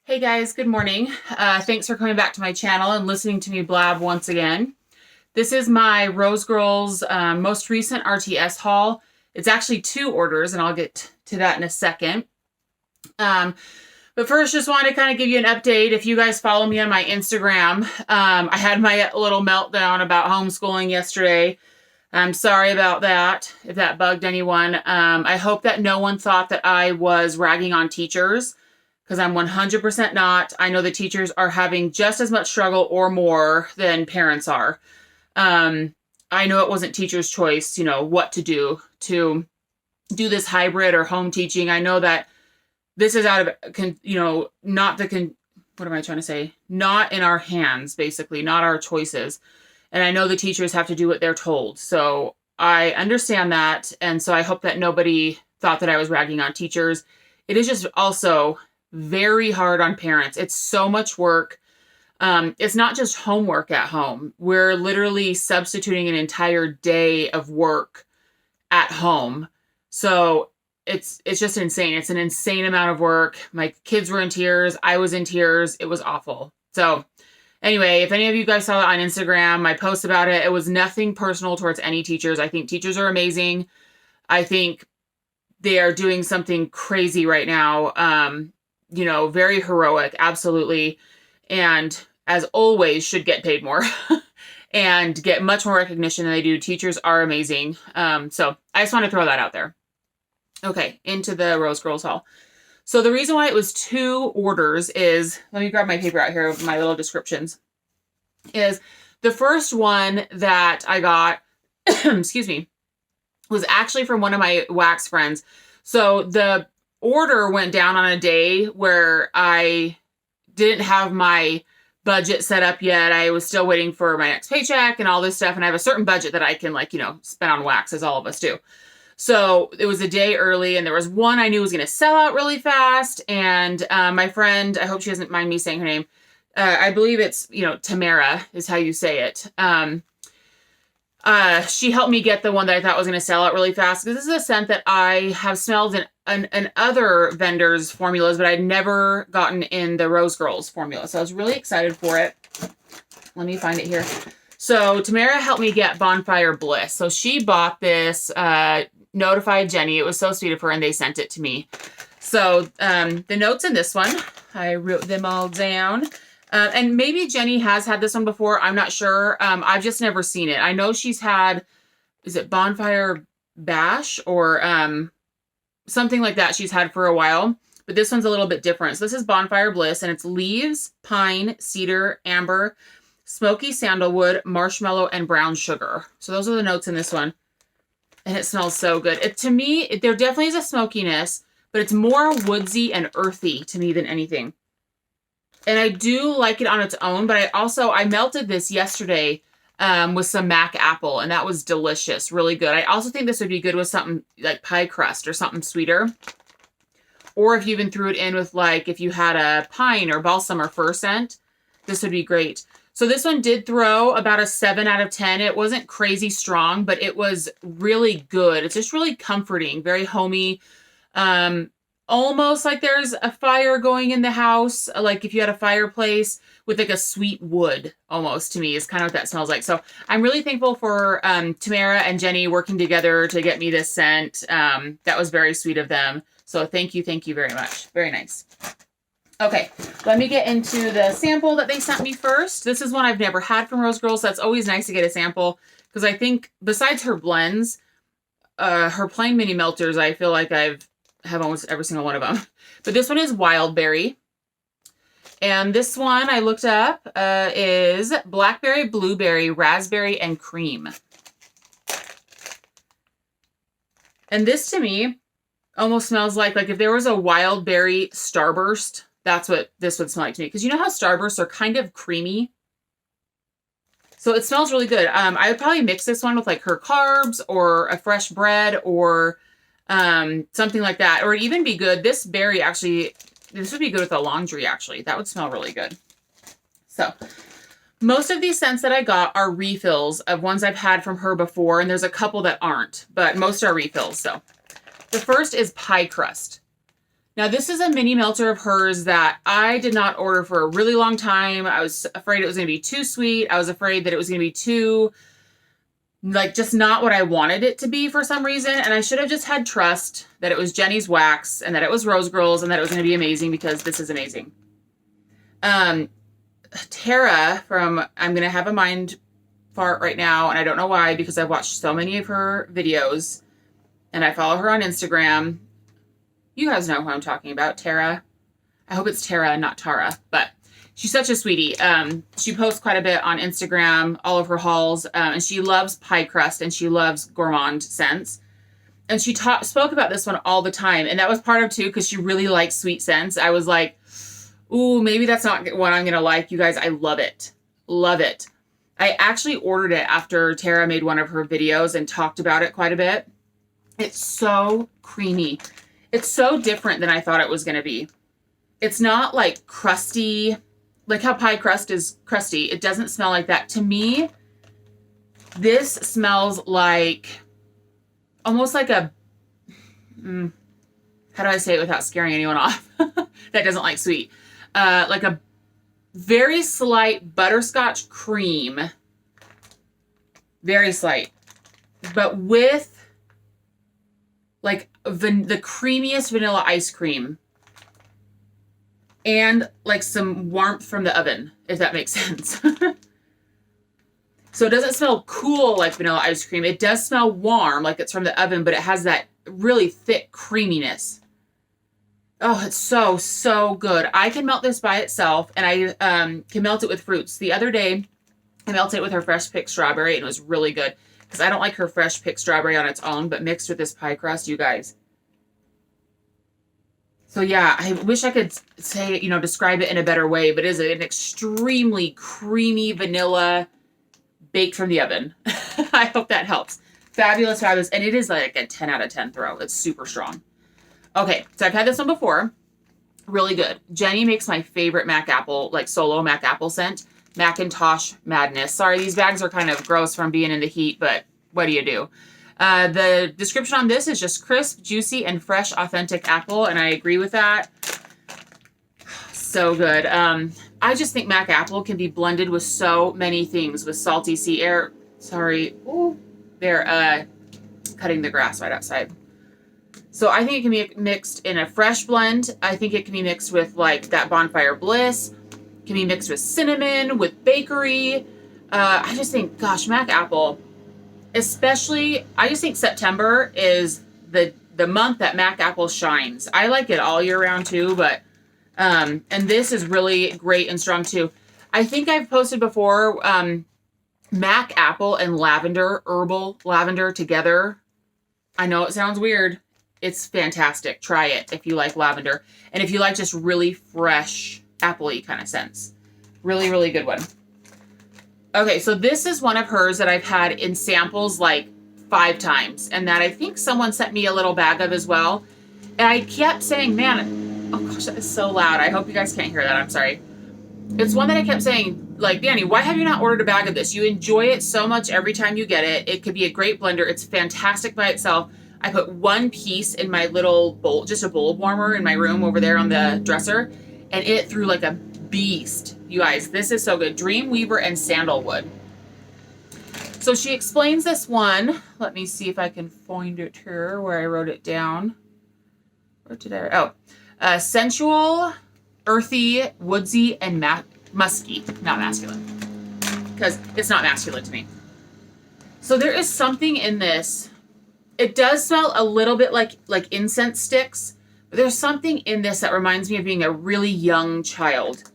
Hey guys, good morning. Thanks for coming back to my channel and listening to me blab once again. This is my Rosegirls most recent RTS haul. It's actually 2 orders, and I'll get to that in a second. But first, just wanted to kind of give you an update. If you guys follow me on my Instagram, I had my little meltdown about homeschooling yesterday. I'm sorry about that, if that bugged anyone. I hope that no one thought that I was ragging on teachers, because I'm 100% not. I know the teachers are having just as much struggle or more than parents are. I know it wasn't teachers' choice, what to do this hybrid or home teaching. I know that this is out of, not what am I trying to say? Not in our hands, basically, not our choices. And I know the teachers have to do what they're told. So I understand that. And so I hope that nobody thought that I was ragging on teachers. It is just also very hard on parents. It's so much work. It's not just homework at home. We're literally substituting an entire day of work at home. So it's just insane. It's an insane amount of work. My kids were in tears. I was in tears. It was awful. So anyway, if any of you guys saw it on Instagram, my post about it, it was nothing personal towards any teachers. I think teachers are amazing. I think they are doing something crazy right now. Very heroic, absolutely. And as always, should get paid more and get much more recognition than they do. Teachers are amazing. So I just want to throw that out there. Okay, into the Rosegirls haul. So the reason why it was 2 orders is, let me grab my paper out here, my little descriptions, is the first one that I got, excuse me, was actually from one of my wax friends. So the order went down on a day where I didn't have my budget set up yet. I was still waiting for my next paycheck and all this stuff. And I have a certain budget that I can spend on wax, as all of us do. So it was a day early, and there was one I knew was going to sell out really fast. And my friend, I hope she doesn't mind me saying her name. I believe it's, Tamara is how you say it. She helped me get the one that I thought was going to sell out really fast, because this is a scent that I have smelled in other vendors' formulas, but I'd never gotten in the Rosegirls formula. So I was really excited for it. Let me find it here. So Tamara helped me get Bonfire Bliss. So she bought this, notified Jenny. It was so sweet of her, and they sent it to me. So the notes in this one, I wrote them all down. And maybe Jenny has had this one before. I'm not sure. I've just never seen it. I know she's had, is it Bonfire Bash or something like that she's had for a while. But this one's a little bit different. So this is Bonfire Bliss, and it's leaves, pine, cedar, amber, smoky sandalwood, marshmallow, and brown sugar. So those are the notes in this one. And it smells so good. To me, there definitely is a smokiness, but it's more woodsy and earthy to me than anything. And I do like it on its own, but I melted this yesterday with some Mac apple, and that was delicious, really good. I also think this would be good with something like pie crust or something sweeter. Or if you even threw it in with, if you had a pine or balsam or fir scent, this would be great. So this one did throw about a 7 out of 10. It wasn't crazy strong, but it was really good. It's just really comforting, very homey. Almost like there's a fire going in the house. Like if you had a fireplace with a sweet wood, almost, to me, is kind of what that smells like. So I'm really thankful for Tamara and Jenny working together to get me this scent. That was very sweet of them. So thank you very much. Very nice. Okay, let me get into the sample that they sent me first. This is one I've never had from Rosegirls. So that's always nice to get a sample, because I think besides her blends, her plain mini melters, I feel like I have almost every single one of them. But this one is Wild Berry. And this one I looked up is Blackberry, Blueberry, Raspberry, and Cream. And this to me almost smells like if there was a Wild Berry Starburst, that's what this would smell like to me. Because you know how Starbursts are kind of creamy? So it smells really good. I would probably mix this one with her carbs or a fresh bread or something like that. Or it'd even be good. This berry actually, this would be good with a laundry, actually. That would smell really good. So most of these scents that I got are refills of ones I've had from her before. And there's a couple that aren't, but most are refills. So the first is Pie Crust. Now, this is a mini melter of hers that I did not order for a really long time. I was afraid it was going to be too sweet. I was afraid that it was going to be too, like, just not what I wanted it to be for some reason. And I should have just had trust that it was Jenny's wax and that it was Rosegirls and that it was going to be amazing, because this is amazing. Tara from I'm going to have a mind fart right now, and I don't know why, because I've watched so many of her videos and I follow her on Instagram. You guys know who I'm talking about, Tara. I hope it's Tara, not Tara, but she's such a sweetie. She posts quite a bit on Instagram, all of her hauls, and she loves pie crust and she loves gourmand scents. And she spoke about this one all the time, and that was part of too, because she really likes sweet scents. I was like, ooh, maybe that's not what I'm gonna like. You guys, I love it. Love it. I actually ordered it after Tara made one of her videos and talked about it quite a bit. It's so creamy. It's so different than I thought it was going to be. It's not like crusty, like how pie crust is crusty. It doesn't smell like that. To me, this smells like, almost like a, how do I say it without scaring anyone off that doesn't like sweet? Like a very slight butterscotch cream. Very slight. But with like the creamiest vanilla ice cream and like some warmth from the oven, if that makes sense. So it doesn't smell cool like vanilla ice cream. It does smell warm like it's from the oven, but it has that really thick creaminess. Oh, it's so, so good. I can melt this by itself, and I can melt it with fruits. The other day, I melted it with her fresh picked strawberry, and it was really good. Because I don't like her fresh picked strawberry on its own, but mixed with this pie crust, you guys. So yeah, I wish I could say, describe it in a better way, but it is an extremely creamy vanilla baked from the oven. I hope that helps. Fabulous, fabulous. And it is like a 10 out of 10 throw. It's super strong. Okay, so I've had this one before. Really good. Jenny makes my favorite Mac Apple, like solo Mac Apple scent. Macintosh Madness. Sorry, these bags are kind of gross from being in the heat, but what do you do? The description on this is just crisp, juicy, and fresh, authentic apple, and I agree with that. So good. I just think Mac Apple can be blended with so many things, with salty sea air. Sorry. Ooh, they're cutting the grass right outside. So I think it can be mixed in a fresh blend. I think it can be mixed with like that Bonfire Bliss. Can be mixed with cinnamon, with bakery. I just think, gosh, Mac Apple, especially, I just think September is the month that Mac Apple shines. I like it all year round too, but, and this is really great and strong too. I think I've posted before, Mac Apple and lavender, herbal lavender together. I know it sounds weird. It's fantastic. Try it if you like lavender. And if you like just really fresh, apple-y kind of scents. Really, really good one. Okay, so this is one of hers that I've had in samples like 5 times, and that I think someone sent me a little bag of as well. And I kept saying, man, oh gosh, that is so loud. I hope you guys can't hear that. I'm sorry. It's one that I kept saying, like, Danny, why have you not ordered a bag of this? You enjoy it so much every time you get it. It could be a great blender. It's fantastic by itself. I put one piece in my little bowl, just a bowl warmer in my room over there on the dresser, and it threw like a beast. You guys, this is so good. Dreamweaver and Sandalwood. So she explains this one. Let me see if I can find it here where I wrote it down. Where did I? Oh, sensual, earthy, woodsy, and musky. Not masculine, because it's not masculine to me. So there is something in this. It does smell a little bit like incense sticks. But there's something in this that reminds me of being a really young child.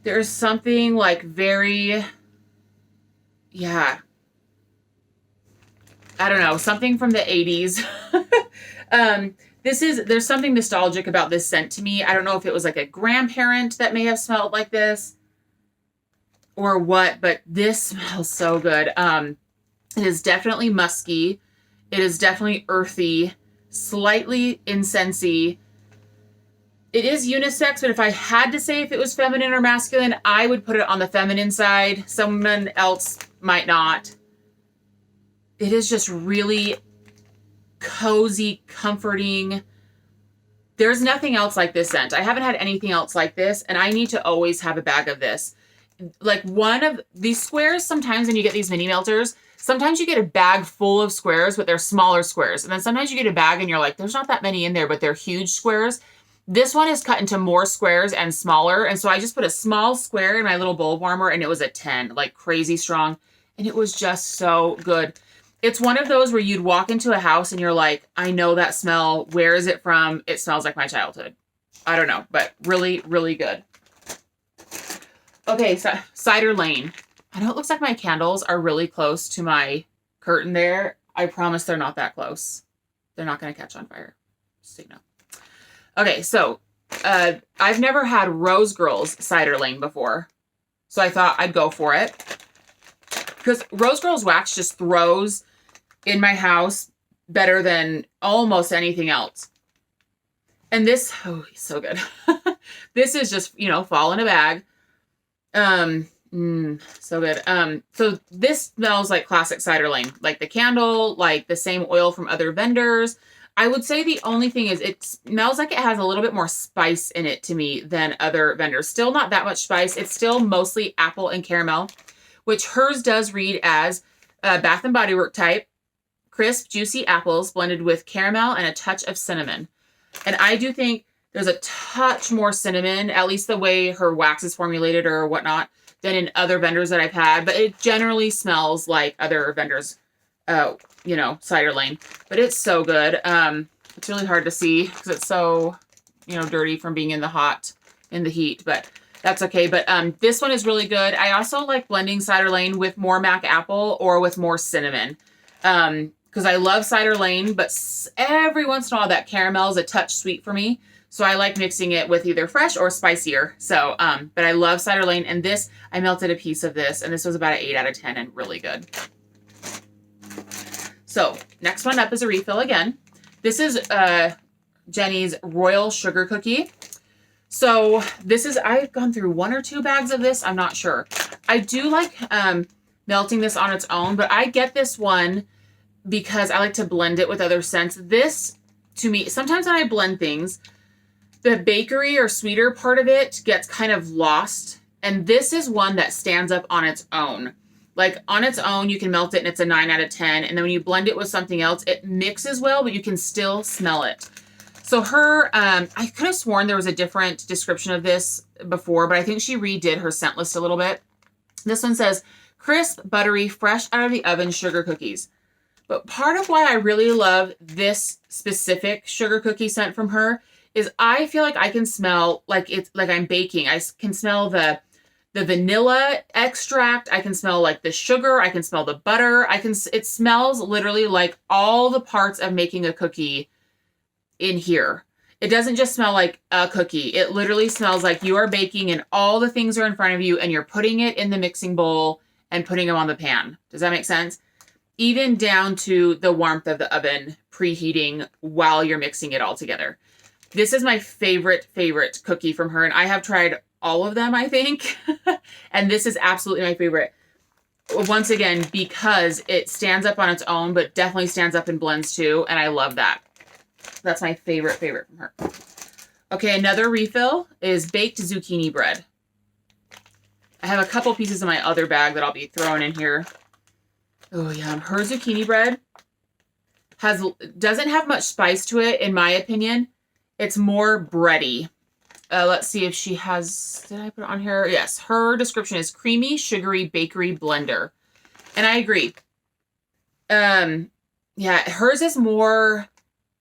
There's something like very, yeah, I don't know, something from the 80s. There's something nostalgic about this scent to me. I don't know if it was like a grandparent that may have smelled like this or what, but this smells so good. It is definitely musky. It is definitely earthy, slightly incensey. It is unisex, but if I had to say if it was feminine or masculine, I would put it on the feminine side. Someone else might not. It is just really cozy, comforting. There's nothing else like this scent. I haven't had anything else like this, and I need to always have a bag of this. Like one of these squares, sometimes when you get these mini melters, sometimes you get a bag full of squares, but they're smaller squares. And then sometimes you get a bag and you're like, there's not that many in there, but they're huge squares. This one is cut into more squares and smaller. And so I just put a small square in my little bowl warmer, and it was a 10, like crazy strong. And it was just so good. It's one of those where you'd walk into a house and you're like, I know that smell. Where is it from? It smells like my childhood. I don't know, but really, really good. Okay, so Cider Lane. I know it looks like my candles are really close to my curtain there. I promise they're not that close. They're not going to catch on fire. Just so you know. Okay, so I've never had Rosegirls Cider Lane before. So I thought I'd go for it. Because Rosegirls wax just throws in my house better than almost anything else. And this, oh, so good. This is just, you know, fall in a bag. So good. So this smells like classic Cider Lane, like the candle, like the same oil from other vendors. I would say the only thing is it smells like it has a little bit more spice in it to me than other vendors. Still not that much spice. It's still mostly apple and caramel, which hers does read as Bath and Body Works type, crisp, juicy apples blended with caramel and a touch of cinnamon. And I do think there's a touch more cinnamon, at least the way her wax is formulated or whatnot, than in other vendors that I've had. But it generally smells like other vendors, you know, Cider Lane. But it's so good. It's really hard to see because it's so, you know, dirty from being in the heat. But that's okay. But this one is really good. I also like blending Cider Lane with more Mac Apple or with more cinnamon. Because I love Cider Lane, but every once in a while that caramel is a touch sweet for me. So I like mixing it with either fresh or spicier. So, but I love Cider Lane. And this, I melted a piece of this, and this was about an 8 out of 10 and really good. So next one up is a refill again. This is Jenny's Royal Sugar Cookie. So this is, I've gone through 1 or 2 bags of this. I'm not sure. I do like melting this on its own, but I get this one because I like to blend it with other scents. This, to me, sometimes when I blend things, the bakery or sweeter part of it gets kind of lost. And this is one that stands up on its own. Like on its own, you can melt it and it's a 9 out of 10. And then when you blend it with something else, it mixes well, but you can still smell it. So her, I could have sworn there was a different description of this before, but I think she redid her scent list a little bit. This one says, crisp, buttery, fresh out of the oven sugar cookies. But part of why I really love this specific sugar cookie scent from her is I feel like I can smell like it's like I'm baking. I can smell the vanilla extract. I can smell like the sugar. I can smell the butter. It smells literally like all the parts of making a cookie in here. It doesn't just smell like a cookie. It literally smells like you are baking and all the things are in front of you and you're putting it in the mixing bowl and putting them on the pan. Does that make sense? Even down to the warmth of the oven preheating while you're mixing it all together. This is my favorite cookie from her, and I have tried all of them, I think. And this is absolutely my favorite. Once again, because it stands up on its own, but definitely stands up and blends too, and I love that. That's my favorite from her. Okay, another refill is baked zucchini bread. I have a couple pieces in my other bag that I'll be throwing in here. Oh yeah, her zucchini bread doesn't have much spice to it, in my opinion. It's more bready. Let's see if she has, did I put it on here? Yes, her description is creamy, sugary bakery blender. And I agree. Yeah, hers is more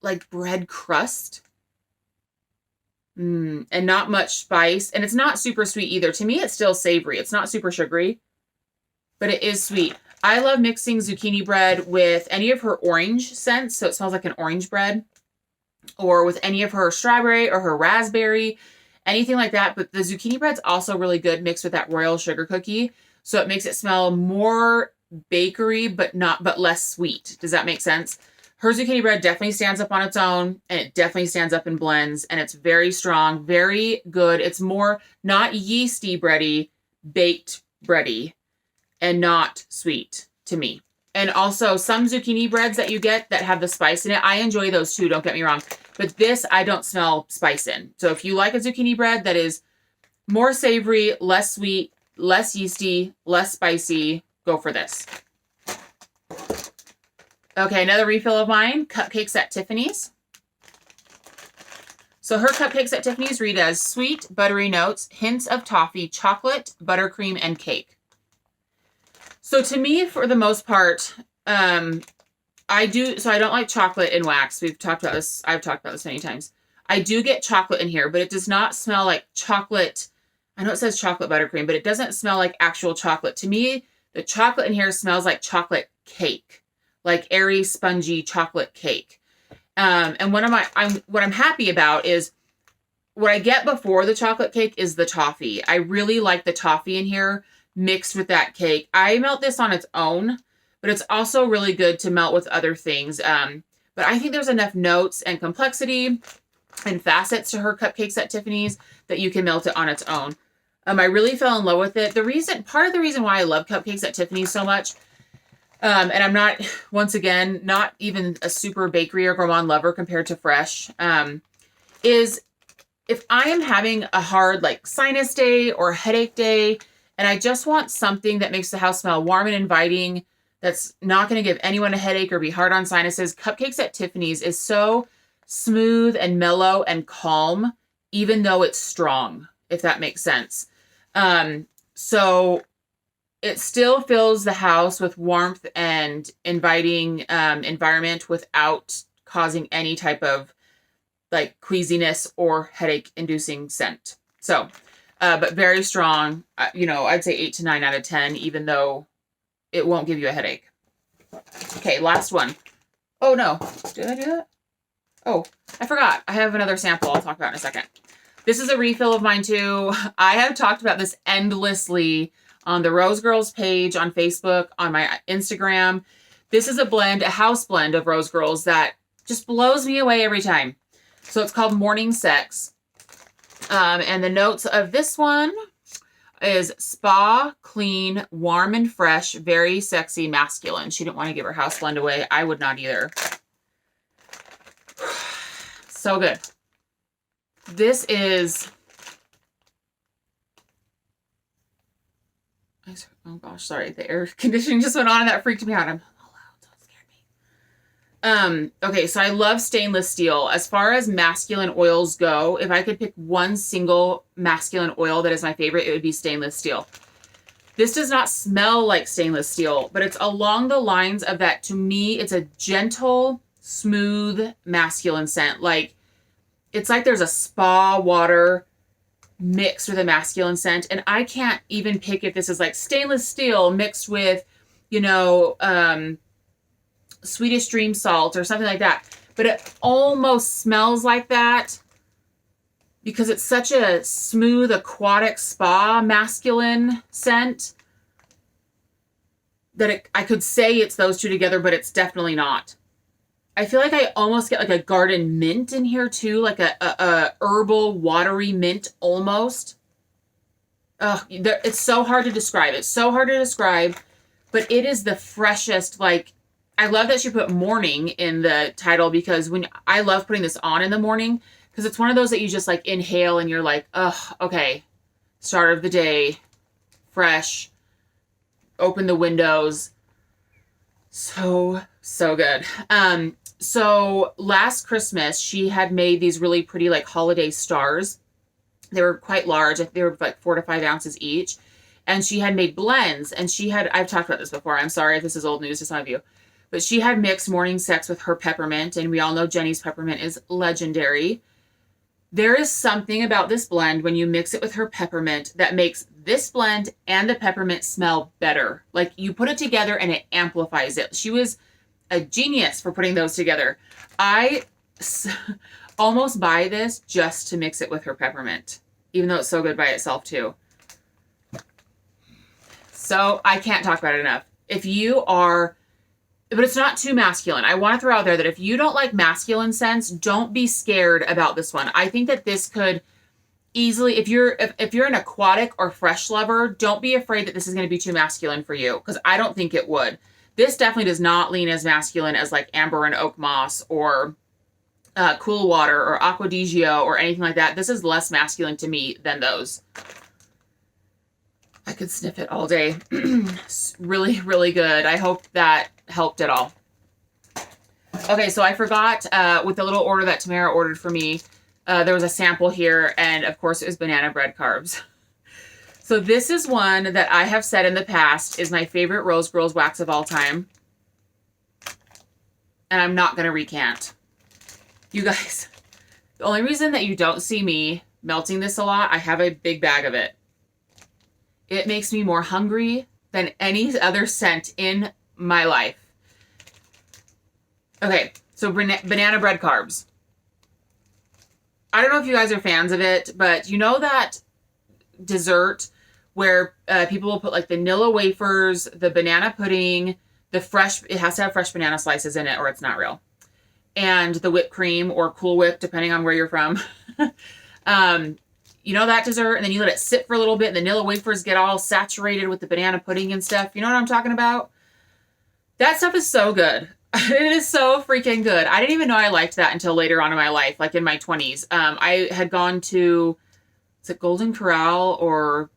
like bread crust. And not much spice. And it's not super sweet either. To me, it's still savory. It's not super sugary, but it is sweet. I love mixing zucchini bread with any of her orange scents. So it smells like an orange bread. Or with any of her strawberry or her raspberry, anything like that. But the zucchini bread's also really good mixed with that royal sugar cookie. So it makes it smell more bakery, but less sweet. Does that make sense? Her zucchini bread definitely stands up on its own, and it definitely stands up and blends, and it's very strong, very good. It's more not yeasty bready, baked bready, and not sweet to me. And also some zucchini breads that you get that have the spice in it. I enjoy those too, don't get me wrong. But this, I don't smell spice in. So if you like a zucchini bread that is more savory, less sweet, less yeasty, less spicy, go for this. Okay, another refill of mine, Cupcakes at Tiffany's. So her Cupcakes at Tiffany's read as sweet, buttery notes, hints of toffee, chocolate, buttercream, and cake. So to me, for the most part, I don't like chocolate in wax. We've talked about this. I've talked about this many times. I do get chocolate in here, but it does not smell like chocolate. I know it says chocolate buttercream, but it doesn't smell like actual chocolate. To me, the chocolate in here smells like chocolate cake, like airy, spongy chocolate cake. And what I'm happy about is what I get before the chocolate cake is the toffee. I really like the toffee in here mixed with that cake. I melt this on its own, but it's also really good to melt with other things. But I think there's enough notes and complexity and facets to her Cupcakes at Tiffany's that you can melt it on its own. I really fell in love with it. Part of the reason why I love Cupcakes at Tiffany's so much, and I'm not, once again, not even a super bakery or gourmand lover compared to Fresh, is if I am having a hard like sinus day or headache day, and I just want something that makes the house smell warm and inviting, that's not going to give anyone a headache or be hard on sinuses, Cupcakes at Tiffany's is so smooth and mellow and calm, even though it's strong, if that makes sense. So it still fills the house with warmth and inviting environment without causing any type of like queasiness or headache inducing scent. So, but very strong, I'd say 8 to 9 out of 10, even though it won't give you a headache. Okay, last one. Oh no, did I do that? Oh, I forgot. I have another sample I'll talk about in a second. This is a refill of mine too. I have talked about this endlessly on the Rosegirls page on Facebook, on my Instagram. This is a house blend of Rosegirls that just blows me away every time. So it's called Morning Sex. And the notes of this one is spa, clean, warm and fresh, very sexy, masculine. She didn't want to give her house blend away. I would not either. So good. This is, oh gosh, sorry. The air conditioning just went on and that freaked me out. I'm so loud, so it scared me. Okay, so I love stainless steel. As far as masculine oils go, if I could pick one single masculine oil that is my favorite, it would be stainless steel. This does not smell like stainless steel, but it's along the lines of that. To me, it's a gentle, smooth, masculine scent. It's like there's a spa water mixed with a masculine scent. And I can't even pick if this is like stainless steel mixed with, Swedish dream salt or something like that. But it almost smells like that because it's such a smooth, aquatic spa masculine scent that I could say it's those two together, but it's definitely not. I feel like I almost get like a garden mint in here too, like a herbal, watery mint almost. It's so hard to describe. It's so hard to describe, but it is the freshest. I love that she put morning in the title because I love putting this on in the morning because it's one of those that you just like inhale and you're like, oh, okay, start of the day, fresh, open the windows. So good. So last Christmas, she had made these really pretty like holiday stars. They were quite large. I think they were like 4 to 5 ounces each. And she had made blends. And I've talked about this before. I'm sorry if this is old news to some of you. But she had mixed morning sex with her peppermint. And we all know Jenny's peppermint is legendary. There is something about this blend when you mix it with her peppermint that makes this blend and the peppermint smell better. Like you put it together and it amplifies it. She was a genius for putting those together. I almost buy this just to mix it with her peppermint, even though it's so good by itself too. So I can't talk about it enough. But it's not too masculine. I want to throw out there that if you don't like masculine scents, don't be scared about this one. I think that this could easily, if you're an aquatic or fresh lover, don't be afraid that this is going to be too masculine for you, because I don't think it would. This definitely does not lean as masculine as like amber and oak moss or cool water or aqua di gio or anything like that. This is less masculine to me than those. I could sniff it all day. Really, really good. I hope that helped at all. Okay, so I forgot with the little order that Tamara ordered for me, there was a sample here, and of course it was banana bread carbs. So this is one that I have said in the past is my favorite Rosegirls wax of all time. And I'm not going to recant. You guys, the only reason that you don't see me melting this a lot, I have a big bag of it. It makes me more hungry than any other scent in my life. Okay, so banana bread carbs. I don't know if you guys are fans of it, but you know that dessert where people will put like the vanilla wafers, the banana pudding, the fresh, it has to have fresh banana slices in it or it's not real. And the whipped cream or Cool Whip, depending on where you're from. You know that dessert, and then you let it sit for a little bit, and the vanilla wafers get all saturated with the banana pudding and stuff. You know what I'm talking about? That stuff is so good. It is so freaking good. I didn't even know I liked that until later on in my life, like in my 20s. I had gone to, is it Golden Corral or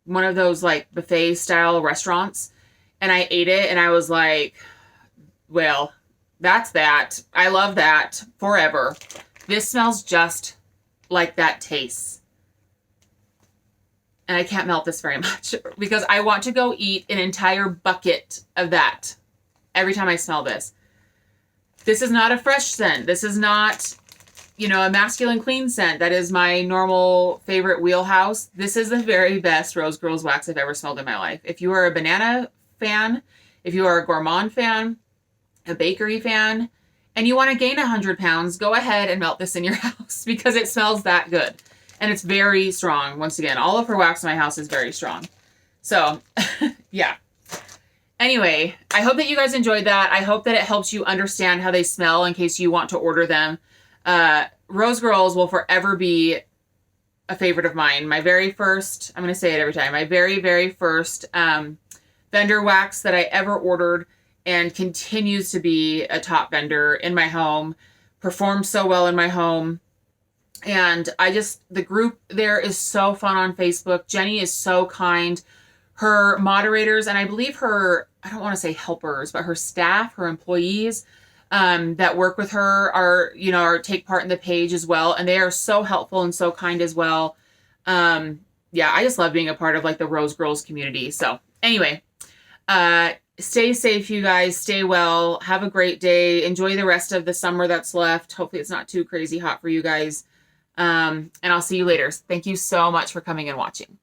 one of those like buffet style restaurants, and I ate it, and I was like, well, that's that. I love that forever. This smells just like that tastes. And I can't melt this very much because I want to go eat an entire bucket of that every time I smell this. This is not a fresh scent. This is not, you know, a masculine clean scent. That is my normal favorite wheelhouse. This is the very best Rosegirls wax I've ever smelled in my life. If you are a banana fan, if you are a gourmand fan, a bakery fan, and you want to gain 100 pounds, go ahead and melt this in your house because it smells that good. And it's very strong. Once again, all of her wax in my house is very strong. So, yeah. Anyway, I hope that you guys enjoyed that. I hope that it helps you understand how they smell in case you want to order them. Rosegirls will forever be a favorite of mine. My very first, I'm going to say it every time, my very, very first vendor wax that I ever ordered, and continues to be a top vendor in my home, performs so well in my home. And the group there is so fun on Facebook. Jenny is so kind. Her moderators, and I believe her, I don't want to say helpers, but her staff, her employees that work with her are take part in the page as well. And they are so helpful and so kind as well. Yeah, I just love being a part of like the Rosegirls community. So anyway, stay safe, you guys. Stay well. Have a great day. Enjoy the rest of the summer that's left. Hopefully it's not too crazy hot for you guys. And I'll see you later. Thank you so much for coming and watching.